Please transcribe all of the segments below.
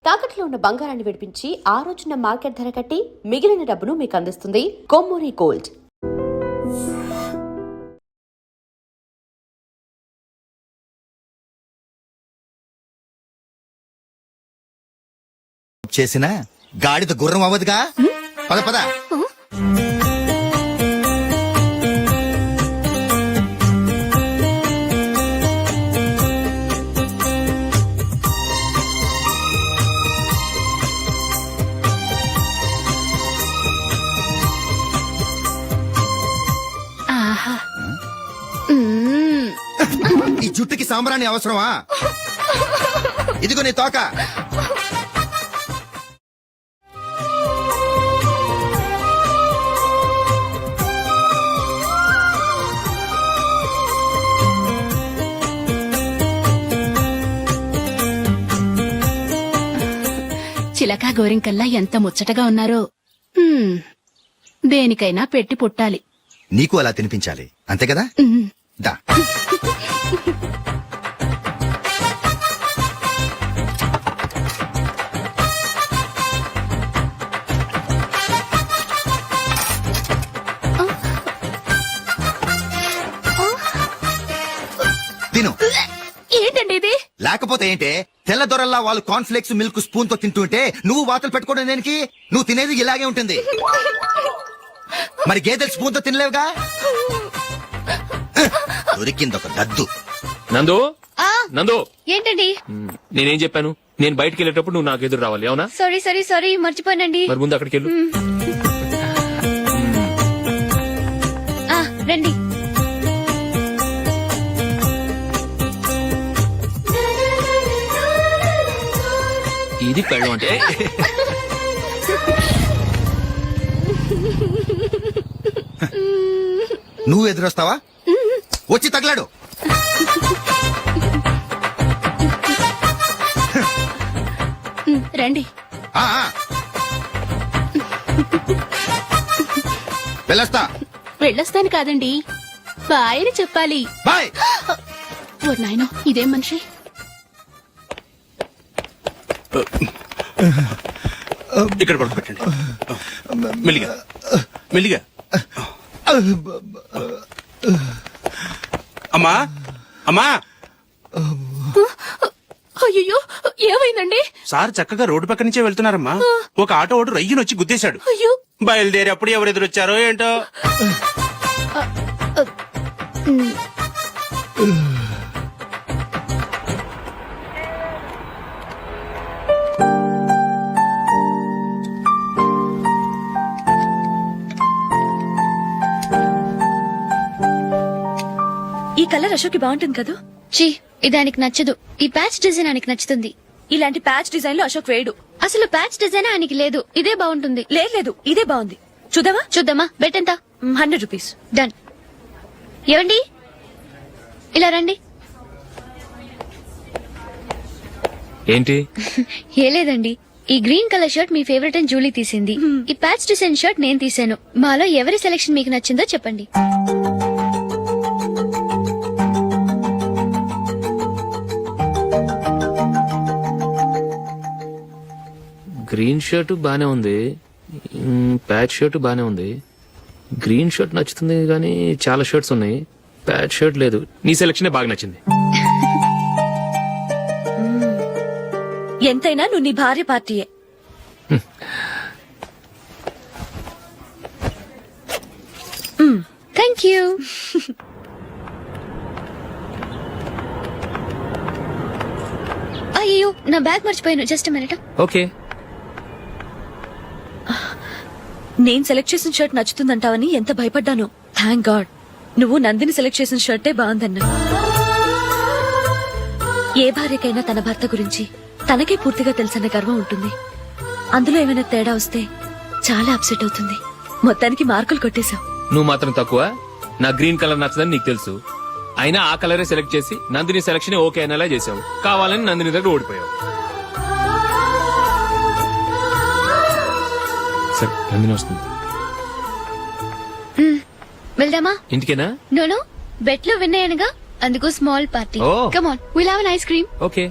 తాకట్లో ఉన్న బంగారాన్ని విడిపించి ఆ రోజున మార్కెట్ ధర కట్టి మిగిలిన డబ్బును మీకు అందిస్తుంది కొమ్మూరి గోల్డ్. చేసిన గాడిద గుర్రం అవ్వదుగా. పద పద. ఈ జుట్టుకి సాంబ్రాణి అవసరమా? ఇదిగో నీ తోక. చిలకా గోరింకల్లా ఎంత ముచ్చటగా ఉన్నారో. దేనికైనా పెట్టి పుట్టాలి. నీకు అలా తినిపించాలి అంతే కదా. దా. తిను. ఏంటండి ఇది? లేకపోతే ఏంటే, తెల్ల దొరల్లా వాళ్ళు కార్న్ఫ్లేక్స్ మిల్క్ స్పూన్ తో తింటుంటే నువ్వు వాతలు పెట్టుకోవడం దేనికి? నువ్వు తినేది ఇలాగే ఉంటుంది. మరి గేదెలు స్పూన్ తో తినలేవుగా. దొరికింది ఒక దద్దు. నందు, నందు, ఏంటండి? నేనేం చెప్పాను? నేను బయటకు వెళ్ళేటప్పుడు నువ్వు నాకు ఎదురు రావాలి, అవునా? సారీ మర్చిపోయానండి. మరి ముందు అక్కడికి వెళ్ళు. రండి. ఇది పెళ్ళం అంటే. నువ్వు ఎదురొస్తావా? వచ్చి తగలాడు. రండి. వెళ్ళొస్తా. వెళ్ళొస్తాను కాదండి, బాయ్ అని చెప్పాలి. బాయ్. ఓ నాయనో, ఇదేం మనిషి. ఇక్కడ పడుకోబెట్టండి. మెల్లిగా మెల్లిగా. అమ్మా అమ్మా. అయ్యో, ఏమైందండి? సార్ చక్కగా రోడ్డు పక్క నుంచే వెళ్తున్నారమ్మా. ఒక ఆటో ఓడు రయ్యను వచ్చి గుద్దేశాడు. అయ్యో. బయలుదేరి అప్పుడు ఎవరు ఎదురొచ్చారో ఏంటో. ఈ కలర్ అశోక్కి బాగుంటుంది కదా. చీ, ఇది ఆయనకి నచ్చదు. ఈ ప్యాచ్ డిజైన్ ఆయనకి నచ్చుతుంది. ఇలాంటి ప్యాచ్ డిజైన్ లో అశోక్ వేయడు. అసలు ప్యాచ్ డిజైన్ ఆయనకి లేదు. ఇదే బాగుంటుంది. లేదు, ఇదే బాగుంది. చూద్దామా? చూద్దామా. బెట్ ఎంత? 100 రూపీస్. డన్. ఏవండి, ఇలా రండి. ఏంటి? ఏ లేదండి, ఈ గ్రీన్ కలర్ షర్ట్ మీ ఫేవరెట్ అని జూలీ తీసింది. ఈ ప్యాచ్ డిజైన్ షర్ట్ నేను తీసాను. మాలో ఎవరి సెలెక్షన్ మీకు నచ్చిందో చెప్పండి. గ్రీన్ షర్ట్ బానే ఉంది, ప్యాచ్ షర్ట్ బానే ఉంది. గ్రీన్ షర్ట్ నచ్చుతుంది కానీ చాలా షర్ట్స్ ఉన్నాయి, ప్యాచ్ షర్ట్ లేదు. నీ సెలెక్షన్ బాగా నచ్చింది. ఎంతైనా నువ్వు నీ భార్య పార్టీయే. Thank you. అయ్యో, నా బ్యాగ్ మర్చిపోయాను. Just minute. ఓకే. నేను సెలెక్ట్ చేసిన షర్ట్ నచ్చుతుందంటావని ఎంత భయపడ్డాను. థ్యాంక్ గాడ్ నువ్వు నందిని సెలెక్ట్ చేసిన షర్టే బాగుందన్నా. ఏ భార్యకైనా తన భర్త గురించి తనకే పూర్తిగా తెలుసన్న గర్వం ఉంటుంది. అందులో ఏమైనా తేడా వస్తే చాలా అప్సెట్ అవుతుంది. మొత్తానికి మార్కులు కొట్టేశావు. నువ్వు మాత్రం తక్కువ. నా గ్రీన్ కలర్ నచ్చదని నీకు తెలుసు, అయినా ఆ కలరే సెలెక్ట్ చేసి నందిని సెలెక్షన్ ఓకే అనేలా చేసావు. కావాలని నందిని దగ్గర ఓడిపోయావు. సరే, నందిని వస్తుంది. వెళ్దామా? ఇంటికేనా? నో, బెట్ లో విన్ అయ్యానుగా, అందుకు small party. Oh. Come on, will have an ice cream. Okay.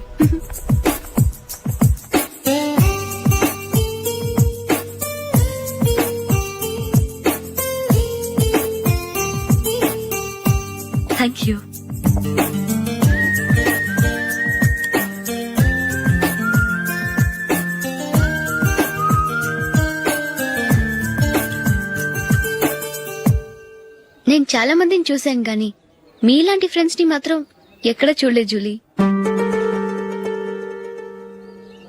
నేను చాలా మందిని చూశాను గాని మీలాంటి ఫ్రెండ్స్ ని మాత్రం ఎక్కడ చూడలేదు జూలీ.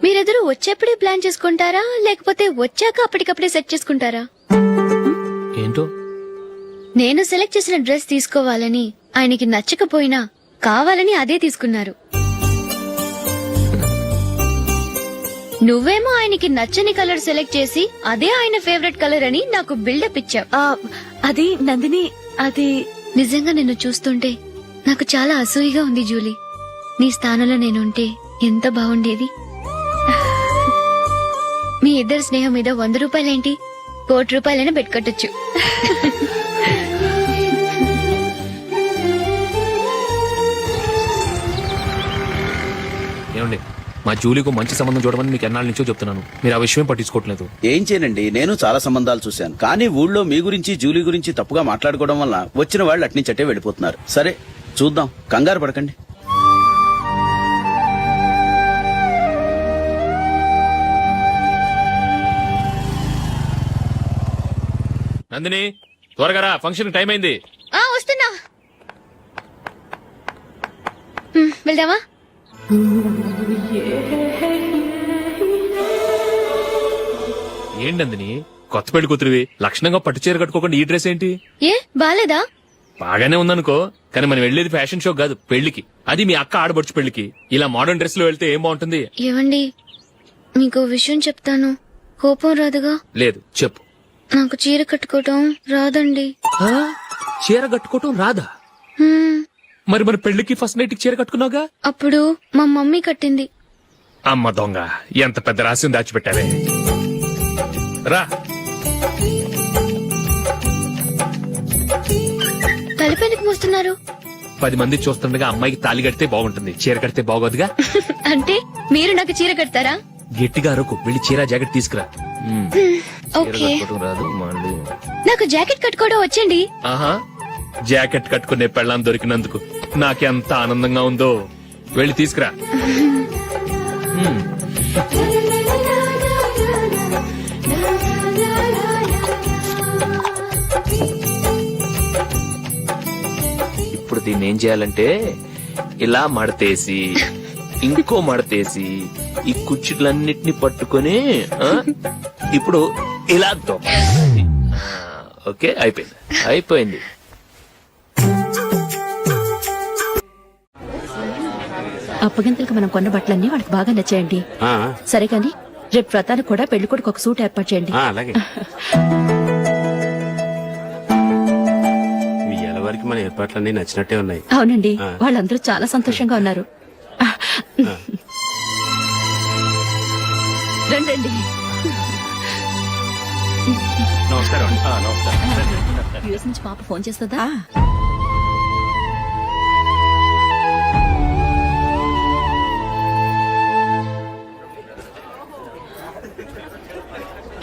మీరెదరూ వచ్చేప్పుడే ప్లాన్ చేసుకుంటారా లేకపోతే వచ్చాక అప్పటికప్పుడే సెట్ చేసుకుంటారా? ఏంటో నేను సెలెక్ట్ చేసిన డ్రెస్ తీసుకోవాలని ఆయనకి నచ్చకపోయినా కావాలని అదే తీసుకున్నారు. నువ్వేమో ఆయనకి నచ్చని కలర్ సెలెక్ట్ చేసి అదే ఆయన ఫేవరెట్ కలర్ అని నాకు బిల్డప్ ఇచ్చావు. అది నందిని, అది నిజంగా నిన్ను చూస్తుంటే నాకు చాలా అసూయగా ఉంది జూలీ. నీ స్థానంలో నేనుంటే ఎంత బాగుండేది. మీ ఇద్దరు స్నేహం మీద 100 రూపాయలేంటి, 1 కోటి రూపాయలైనా పెట్టుకట్టొచ్చు. ఏమండి, మా జూలీకు మంచి సంబంధం చూడమని మీకు ఎన్నాళ్ళ నుంచో చెప్తున్నాను. మీరు ఆ విషయం పట్టించుకోవట్లేదు. ఏం చేయనండి, నేను చాలా సంబంధాలు చూశాను. కానీ ఊళ్ళో మీ గురించి జూలీ గురించి తప్పుగా మాట్లాడుకోవడం వల్ల వచ్చిన వాళ్ళు అట్నుంచటే వెళ్ళిపోతున్నారు. సరే చూద్దాం, కంగారు పడకండి. నందిని, త్వరగా రా, ఫంక్షన్ టైం అయింది. వస్తున్నా. వెళ్దామా? ఏంటి నందిని, కొత్త పెళ్లి కూతురివి, లక్షణంగా పట్టు చీర కట్టుకోకుండా ఈ డ్రెస్ ఏంటి? ఏ బాలేదా? బాగానే ఉందనుకో, కానీ మనం వెళ్ళేది ఫ్యాషన్ షో కాదు, పెళ్లికి. అది మీ అక్క ఆడబడుచు పెళ్లికి. ఇలా మోడర్న్ డ్రెస్ లో వెళ్తే ఏం బాగుంటుంది? ఏవండి, మీకు విషయం చెప్తాను, కోపం రాదుగా? లేదు, చెప్పు. నాకు చీర కట్టుకోవటం రాదండి. చీర కట్టుకోవటం రాదా? మరి మన పెళ్లికి ఫస్ట్ నైట్ కి చీర కట్టుకున్నావుగా? అప్పుడు మా మమ్మీ కట్టింది. అమ్మ దొంగ, ఎంత పెద్ద రహస్యం దాచిపెట్టావే. రా. తలపెందుకు మోస్తున్నారు? 10 మంది చూస్తుండగా అమ్మాయికి తాళి కడితే బాగుంటుంది, చీర కడితే బాగోదుగా. అంటే మీరు నాకు చీర కడతారా? గట్టిగా అరకు, వెళ్ళి చీర జాకెట్ తీసుకురా. చీర ఓకే. కట్టుకోవడం రాదు మళ్ళీ. నాకు జాకెట్ కట్టుకోవడం వచ్చండి. ఆహా, జాకెట్ కట్టుకునే పెళ్ళాం దొరికినందుకు నాకెంత ఆనందంగా ఉందో. వెళ్ళి తీసుకురా. ఇప్పుడు దీన్ని ఏం చేయాలంటే ఇలా మడతేసి ఇంకో మడతేసి ఈ కుర్చీలన్నిటిని పట్టుకొని ఇప్పుడు ఇలా దొక్కాలి. ఓకే, అయిపోయింది అయిపోయింది. అప్పగింతలకు మనం కొన్న బట్టలన్నీ వాళ్ళకి బాగా నచ్చాయండి. సరే కానీ రేపు వ్రతానికి కూడా పెళ్లి కొడుకు ఒక సూట్ ఏర్పాటు చేయండి. అలాగే. వరకు మన ఏర్పాట్లన్నీ నచ్చినట్టే ఉన్నాయి. అవునండి, వాళ్ళందరూ చాలా సంతోషంగా ఉన్నారు. రండి. నమస్కారం. యూఎస్ నుంచి పాప ఫోన్ చేస్తుందా?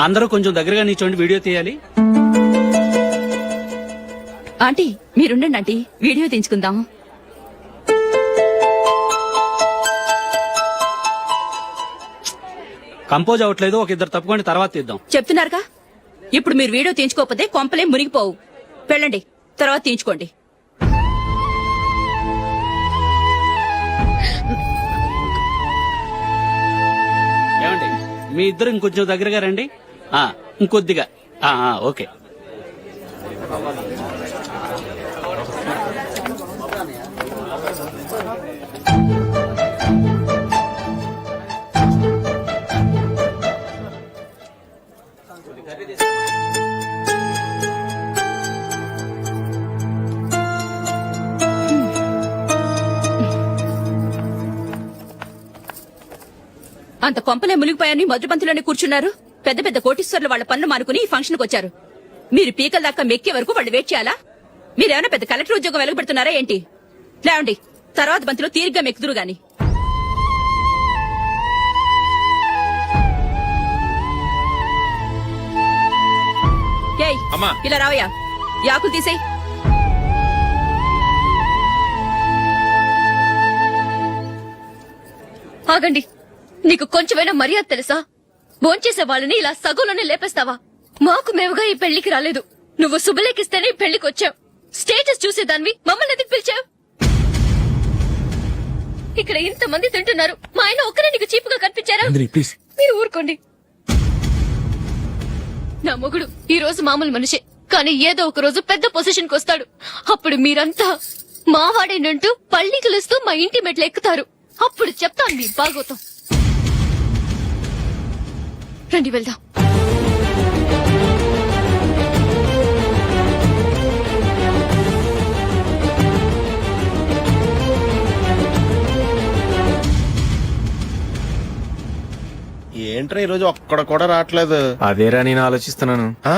అందరూ కొంచెం దగ్గరగా నిల్చోండి, వీడియో తీయాలి. ఆంటీ మీరుండండి ఆంటీ, వీడియో తీయించుకుందాం. కంపోజ్ అవ్వట్లేదు, ఒక ఇద్దరు తప్పుకోండి, తర్వాత తీద్దాం. చెప్తున్నారుగా, ఇప్పుడు మీరు వీడియో తీయించుకోకపోతే కొంపలే మునిగిపోవు. వెళ్ళండి, తర్వాత తీయించుకోండి. ఏమండి, మీ ఇద్దరు ఇంకొంచెం దగ్గరగా రండి. ఇంకొద్దిగా. ఓకే. అంత కొంపలే మునిగిపోయాని మొదటి పంతులోనే కూర్చున్నారు. పెద్ద పెద్ద కోటీశ్వర్లు వాళ్ళ పనులు మానుకుని ఈ ఫంక్షన్ కు వచ్చారు. మీరు పీకల దాకా మెక్కే వరకు వాళ్ళు వెయిట్ చేయాలా? మీరేమైనా పెద్ద కలెక్టర్ ఉద్యోగం వెలగబెడుతున్నారా ఏంటి? లేవండి, తర్వాత బంతిలో తీరిగ్గా మెక్కుదురు గాని. ఏయ్, ఇలా రావయ్యా, యాకులు తీసేయ్. ఆగండి, నీకు కొంచెమైనా మర్యాద తెలుసా? భోంచేసే వాళ్ళని ఇలా సగంలోనే లేపేస్తావా? మాకు మేముగా ఈ పెళ్లికి రాలేదు, నువ్వు శుభలేఖిస్తేనే ఈ పెళ్లికి వచ్చావు. స్టేటస్ చూసేదానివి మమ్మల్ని ఎందుకు పిలిచావు? ఇక్కడ ఇంతమంది తింటున్నారు, మా ఆయన ఒక్కరే నీకు చీపుగా కనిపించారా? నందిని ప్లీజ్. మీరు ఊరుకోండి. నా మొగుడు ఈ రోజు మామూలు మనిషే, కానీ ఏదో ఒక రోజు పెద్ద పొజిషన్ కి వస్తాడు. అప్పుడు మీరంతా మావాడేనంటూ పళ్ళి కలుస్తూ మా ఇంటి మెట్లు ఎక్కుతారు. అప్పుడు చెప్తాను మీ బాగోతాం. రండి వెళ్దాం. ఏంట్రా ఈ రోజు ఒక్కడ కూడా రావట్లేదు. అదేరా నేను ఆలోచిస్తున్నాను. ఆ?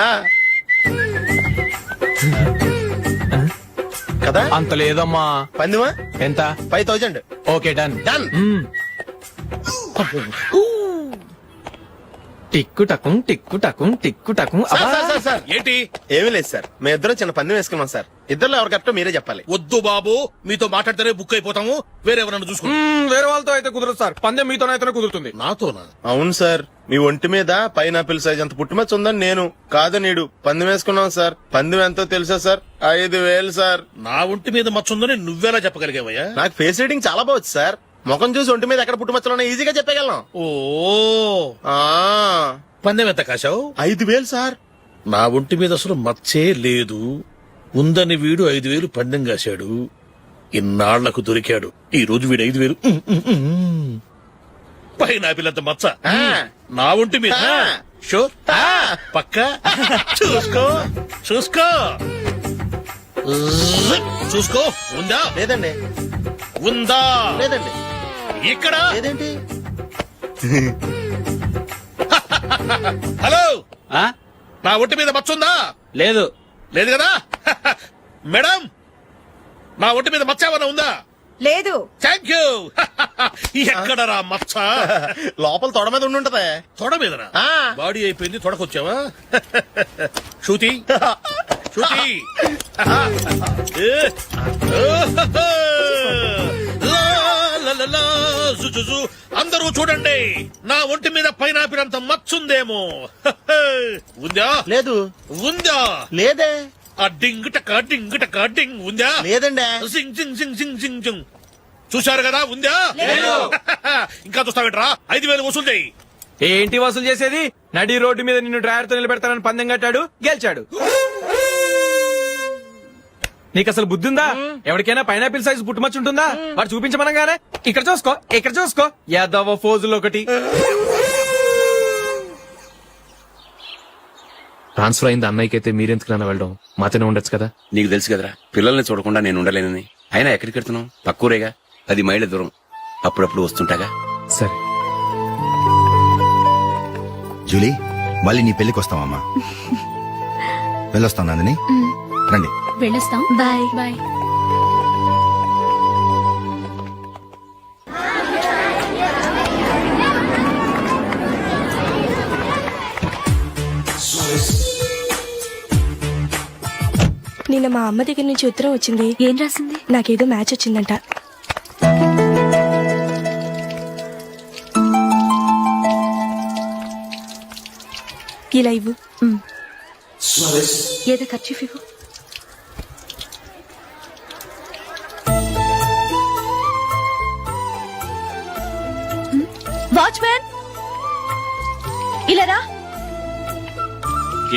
ఆ. కదా అంత లేదమ్మా. పందిమా ఎంత? 5000. Okay done. డన్. టిక్కు టకుం టిక్కు టకుం టిక్కు టకుం. సార్ ఏంటి? ఏమీ లేదు సార్, మేము ఇద్దరం చిన్న పందెం వేసుకున్నాం సార్. ఇద్దరు ఎవరు కరెక్టో మీరే చెప్పాలి. వద్దు బాబు, మీతో మాట్లాడితేనే బుక్ అయిపోతాము. వేరెవరన్నా చూసుకోండి. వేరే వాళ్ళతో అయితే కుదరదు సార్, పందెం మీతోనైతేనే కుదురుతుంది. నాతోనా? అవును సార్, మీ ఒంటి మీద పైనాపిల్ సైజ్ అంత పుట్టుమచ్చ ఉందని నేను కాదు నీడు పందెం వేసుకున్నాం సార్. పందెం ఎంతో తెలుసా సార్? 5000 సార్. నా ఒంటి మీద మచ్చుందని నువ్వెలా చెప్పగలిగావయ్యా? నాకు ఫేస్ రీడింగ్ చాలా బాగుంది సార్. ముఖం చూసి ఒంటి మీద ఎక్కడ పుట్టుమచ్చలో ఈజీగా చెప్పగలను. ఓ, ఆ పందెం ఎంత కాశావు? 5000 సార్. నా ఒంటి మీద అసలు మచ్చే లేదు. ఉందని వీడు 5000 పందెం కాశాడు. ఇన్నాళ్లకు దొరికాడు. ఈ రోజు వీడు 5000. పైనాపిలంత మచ్చ నా ఒంటి మీద. ఆ. షూర్? పక్క చూసుకో చూసుకో చూసుకో. ఉందా? లేదండి. ఉందా? లేదండి. ఇక్కడ లేదేంటి? హలో, నా ఒంటి మీద మచ్చుందా? లేదు. లేదు కదా? మేడం, నా ఒంటి మీద మచ్చ ఏమన్నా ఉందా? లేదు. Thank you. ఎక్కడరా మచ్చ? లోపల తొడ మీద ఉండుంటదే. తొడ మీదనా? ఆ. బాడీ అయిపోయింది, తొడకొచ్చావా? శృతి శృతి. ఏ. లా, లా, లా, లా, జు, జు, జు. అందరూ చూడండి, నా ఒంటి మీద పైనాపిల్ అంత మచ్చుందేమో. ఉందా? లేదు. ఉందా? లేదే. ఆ డింగ్ టక డింగ్ టక డింగ్ ఉందా? లేదండి. సింగ్ సింగ్ సింగ్ సింగ్ సింగ్ సింగ్. చూశారు కదా? ఉందా? ఇంకా చూస్తావేంట్రా? 5000 వసూలు చేయి. ఏంటి వసూలు చేసేది? నడి రోడ్డు మీద నిన్ను డ్రైవర్ తో నిలబెడతానని పందెం కట్టాడు, గెలిచాడు. నీకు అసలు బుద్ధి ఉందా? ఎవరికైనా పైనాపిల్ సైజ్ పుట్టుమచ్చు ఉంటుందా? వాడు చూపించమనగానే ఇక్కడ చూసుకో, ఇక్కడ చూసుకో, యాదవ ఫోజులు ఒకటి. ట్రాన్స్ఫర్ అయింది అన్నయ్యకి అయితే మీరెందుకు నాన్న వెళ్ళడం? మాతోనే ఉండొచ్చు కదా. నీకు తెలుసు కదరా, పిల్లల్ని చూడకుండా నేను ఉండలేనని. అయినా ఎక్కడికి వెళ్తున్నావు? పక్కూరేగా, 10 మైళ్ళ దూరం. అప్పుడప్పుడు వస్తుంటాగా. సరే. జూలీ, మళ్ళీ నీ పెళ్లికి వస్తామమ్మా. వెళ్ళొస్తాం నందిని. రండి. వెళ్ళొస్తాం. బాయ్. బాయ్. నిన్న మా అమ్మ దగ్గర నుంచి ఉత్తరం వచ్చింది. ఏం రాసింది? నాకేదో మ్యాచ్ వచ్చిందంట. ఇలా ఇవ్వు. ఏదో ఖర్చు ఇవ్వు. వాచ్మ్యాన్, ఇలా రా.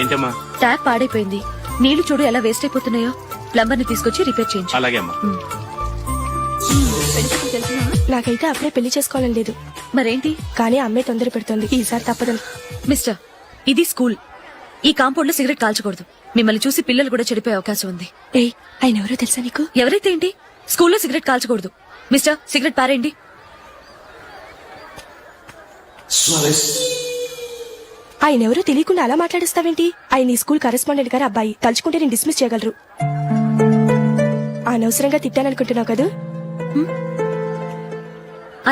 ఏంటమ్మా? ట్యాప్ పాడైపోయింది. నీళ్లు చూడు ఎలా వేస్ట్ అయిపోతున్నాయో. ప్లంబర్ ని తీసుకొచ్చి రిపేర్ చేయించు. అలాగే అమ్మా. నాకైతే అప్పుడే పెళ్లి చేసుకోవాలని లేదు. మరేంటి? కానీ అమ్మే తొందర పెడుతోంది. ఈసారి తప్పదు. మిస్టర్, ఇది స్కూల్. ఈ కాంపౌండ్ లో సిగరెట్ కాల్చకూడదు. మిమ్మల్ని చూసి పిల్లలు కూడా చెడిపోయే అవకాశం ఉంది. ఏయ్, ఆయన ఎవరో తెలుసా నీకు? ఎవరైతే ఏంటి? స్కూల్లో సిగరెట్ కాల్చకూడదు. మిస్టర్, సిగరెట్ పారేయండి. ఆయన ఎవరో తెలియకుండా అలా మాట్లాడిస్తావేంటి? ఆయన ఈ స్కూల్ కరెస్పాండెంట్ గారు అబ్బాయి. తలుచుకుంటే నేను డిస్మిస్ చేయగలరు. అనవసరంగా తిట్టాననుకుంటున్నావు కదా?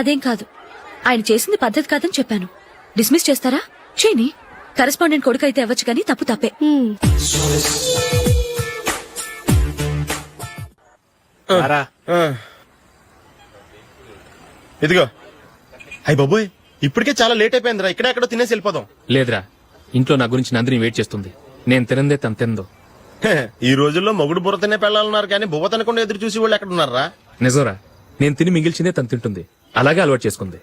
అదేం కాదు. ఆయన చేసింది పద్ధతి కాదని చెప్పాను. డిస్మిస్ చేస్తారా? చేయని. కరెస్పాండెంట్ కొడుకు అయితే అవ్వచ్చు, కానీ తప్పు తప్పే. ఇదిగో. అయ్య బాబోయ్, ఇప్పటికే చాలా లేట్ అయిపోయిందిరా. ఇక్కడే ఎక్కడో తినేసి వెళ్ళిపోదాం. లేదురా, ఇంట్లో నా గురించి నందిని వెయిట్ చేస్తుంది. నేను తినందే తను తిందో. ఈ రోజుల్లో మొగుడు బుర్ర తినే పెళ్ళాలన్నారు కానీ బువ్వ తినకుండా ఎదురు చూసి వాళ్ళు ఎక్కడ ఉన్నారా? నిజంరా, నేను తిని మిగిల్చిందే తను తింటుంది. అలాగే అలవాటు చేసుకుంది.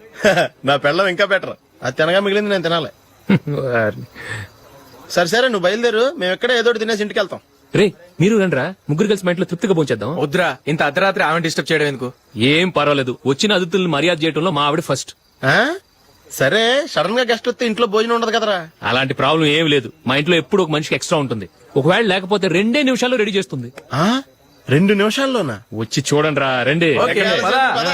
నా పెళ్ళం ఇంకా బెటర్. అది తినగా మిగిలింది నేను తినాలి. సరే సరే నువ్వు బయలుదేరు, మేము ఎక్కడ ఏదో ఒకటి తినేసి ఇంటికి వెళ్తాం. రే మీరు రండిరా, ముగ్గురు కలిసి మా ఇంట్లో తృప్తిగా పోంచేద్దాం. వద్దురా, ఇంత అర్ధరాత్రి ఆమె డిస్టర్బ్ చేయడం ఎందుకు? ఏం పర్వాలేదు, వచ్చిన అతిథులను మర్యాద చేయడంలో మా ఆవిడ ఫస్ట్. ఆ? సరే సడన్ గా గెస్ట్ వస్తే ఇంట్లో భోజనం ఉండదు కదరా? అలాంటి ప్రాబ్లం ఏం లేదు. మా ఇంట్లో ఎప్పుడు ఒక మనిషికి ఎక్స్ట్రా ఉంటుంది. ఒకవేళ లేకపోతే 2 నిమిషాల్లో రెడీ చేస్తుంది. 2 నిమిషాల్లోనా? వచ్చి చూడండి రా, రండి. ఓకే, పద.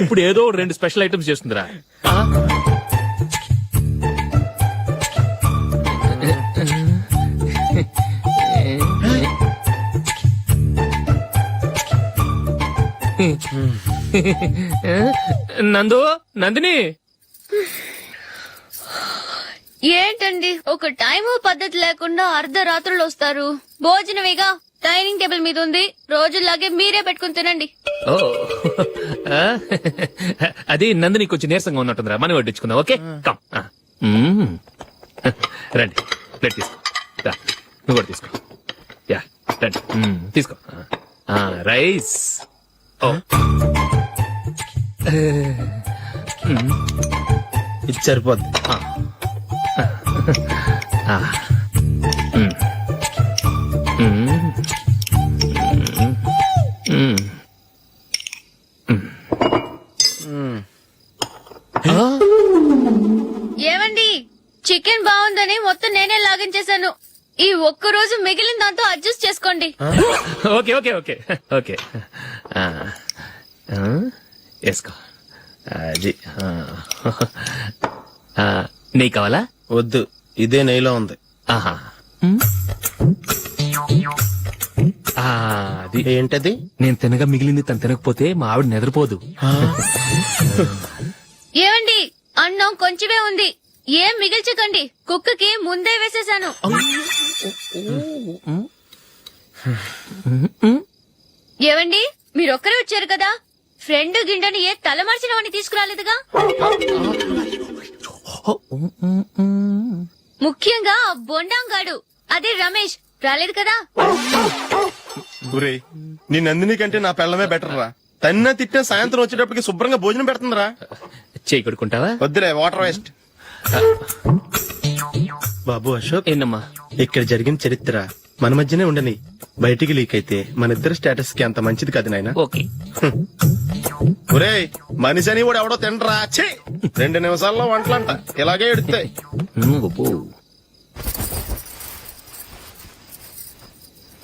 ఇప్పుడు ఏదో 2 స్పెషల్ ఐటమ్స్ చేస్తుందిరా. నందు, నందిని, ఏంటండి ఒక టైము పద్ధతి లేకుండా అర్ధరాత్రులు వస్తారు? భోజనమేగా డైనింగ్ టేబుల్ మీద ఉంది, రోజుల్లాగే మీరే పెట్టుకుని తినండి. ఓ అది నందిని కొంచెం నీరసంగా ఉన్నట్టుందిరా, మనం వడ్డించుకుందాం. Okay come. రండి, ప్లేట్ తీసుకో. రా, నువ్వు కూడా తీసుకో. యా రండి, తీసుకో. రైస్. ఓ ఇది సరిపోద్ది. ఏమండి, చికెన్ బాగుందని మొత్తం నేనే లాగించేశాను. ఈ ఒక్క రోజు మిగిలిన దాంతో అడ్జస్ట్ చేసుకోండి. Okay okay okay okay. వేసుకో. అది నెయ్యి కావాలా? వద్దు, ఇదే నెయ్యిలో ఉంది. ఆహా. అది ఏంటది? నేను తినగా మిగిలింది తను తినకపోతే మా ఆవిడ నిద్రపోదు. ఏమండి, అన్నం కొంచెమే ఉంది, ఏం మిగిల్చకండి. కుక్కకి ముందే వేసేశాను. ఏవండి, మీరొక్కరే వచ్చారు కదా, ఫ్రెండ్ గిండెని ఏ తలమార్చిన వాడిని తీసుకురాలేదుగా? ముఖ్యంగా ఆ బొండాంగాడు, అదే రమేష్, రాలేదు కదా? ఒరేయ్, నీ నందిని కంటే నా పెళ్ళమే బెటర్ రా. తన్న తిట్టిన సాయంత్రం వచ్చేటప్పటికి శుభ్రంగా భోజనం పెడుతుందిరా. చేయి కొడుకుంటావా? వద్దులే, వాటర్ వేస్ట్. బాబు అశోక్, ఏంటమ్మా? ఇక్కడ జరిగిన చరిత్ర మన మధ్యనే ఉండని, బయటికి లీక్ అయితే మన ఇద్దరు స్టేటస్ కి అంత మంచిది కాదు నాయన. ఓకే. ఒరేయ్, మనిషి అని కూడా ఎవడో తినరా. 2 నిమిషాల్లో వంటలంట ఇలాగే ఎడుతాయి.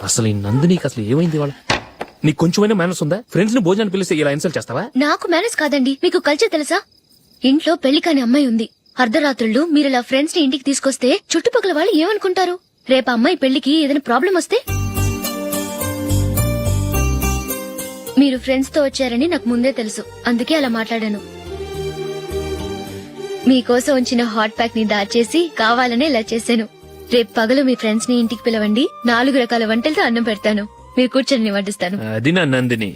అసలు ఈ నందినికి అసలు ఏమైంది? వాళ్ళ నీకు కొంచెమైనా మేనస్ ఉందా? ఫ్రెండ్స్ ని భోజనాన్ని పిలిస్తే ఇలా ఇన్సల్ట్ చేస్తావా? నాకు మేనేజ్ కాదండి, మీకు కల్చర్ తెలుసా? ఇంట్లో పెళ్లి కాని అమ్మాయి ఉంది. అర్ధరాత్రుళ్ళు మీరిలా ఫ్రెండ్స్ ని ఇంటికి తీసుకొస్తే చుట్టుపక్కల వాళ్ళు ఏమనుకుంటారు? రేపు అమ్మాయి పెళ్లికి ఏదైనా ప్రాబ్లం వస్తే? మీరు ఫ్రెండ్స్ తో వచ్చారని నాకు ముందే తెలుసు, అందుకే అలా మాట్లాడాను. మీకోసం ఉంచిన హాట్ ప్యాక్ ని దాచేసి కావాలనే ఇలా చేశాను. రేపు పగలు మీ ఫ్రెండ్స్ ని ఇంటికి పిలవండి, 4 రకాల వంటలతో అన్నం పెడతాను. మీరు కూర్చొని వడ్డిస్తాను. అది నా నందిని.